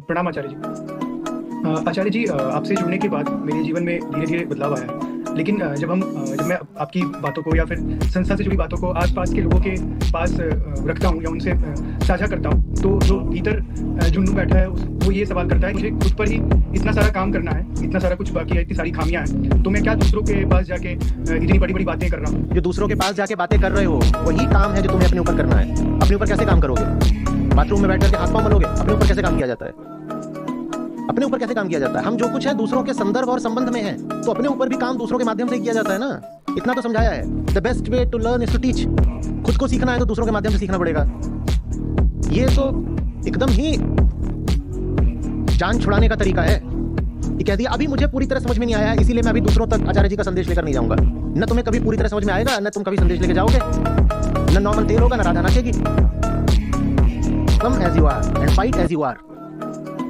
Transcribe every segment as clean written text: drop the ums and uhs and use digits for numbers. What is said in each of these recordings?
प्रणाम आचार्य जी। आचार्य जी, आपसे जुड़ने के बाद मेरे जीवन में धीरे-धीरे बदलाव आया है। लेकिन जब मैं आपकी बातों को या फिर संस्था से जुड़ी बातों को आस-पास के लोगों के पास रखता हूँ या उनसे साझा करता हूँ, तो जो भीतर जुन्नू बैठा है वो ये सवाल करता है, मुझे खुद पर ही इतना सारा काम करना है, इतना सारा कुछ बाकी है, इतनी सारी खामियाँ हैं, तो मैं क्या दूसरों के पास जाके इतनी बड़ी-बड़ी बातें कर रहा हूँ। जो दूसरों के पास जाके बातें कर रहे हो वही काम है जो तुम्हें अपने ऊपर करना है। अपने ऊपर कैसे काम करोगे? बाथरूम में बैठ करके हाथ पांव मलोगे? अपने ऊपर कैसे काम किया जाता है? अपने ऊपर कैसे काम किया जाता है? हम जो कुछ है दूसरों के संदर्भ और संबंध में है, तो अपने ऊपर भी काम दूसरों के माध्यम से किया जाता है ना। इतना तो समझाया है। The best way to learn is to teach. खुद को सीखना है तो दूसरों के माध्यम से सीखना पड़ेगा। ये तो एकदम ही जान छुड़ाने का तरीका है। ये कह दिया, अभी मुझे पूरी तरह समझ में नहीं आया, इसीलिए मैं अभी दूसरों तक आचार्य जी का संदेश लेकर नहीं जाऊंगा। न तुम्हें कभी पूरी तरह समझ में आएगा, न तुम कभी संदेश लेकर जाओगे, न नॉर्मल तेल होगा, न राधा नाचेगी। Come as you are and fight as you are.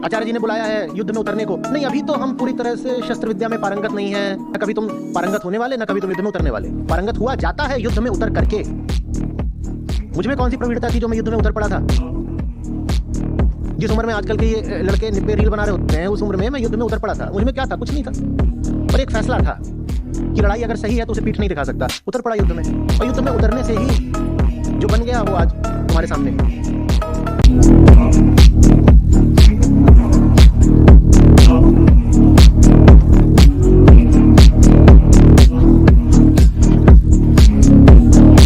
Acharya ji ने बुलाया है युद्ध में उतरने को। नहीं, अभी तो हम पूरी तरह से शस्त्र विद्या में पारंगत नहीं है। न कभी तुम पारंगत होने वाले, न कभी तुम युद्ध में उतरने वाले। पारंगत हुआ जाता है युद्ध में उतर करके। मुझ में कौन सी प्रवीणता थी जो मैं युद्ध में उतर पड़ा था? जिस उम्र में आजकल के ये लड़के निब्बे रील बना रहे होते हैं, उस उम्र में मैं युद्ध में उतर पड़ा था। मुझ में क्या था? कुछ नहीं था, पर एक फैसला था कि लड़ाई अगर सही है तो उसे पीठ नहीं दिखा सकता। उतर पड़ा युद्ध में, और युद्ध में उतरने से ही जो बन गया वो आज तुम्हारे सामने।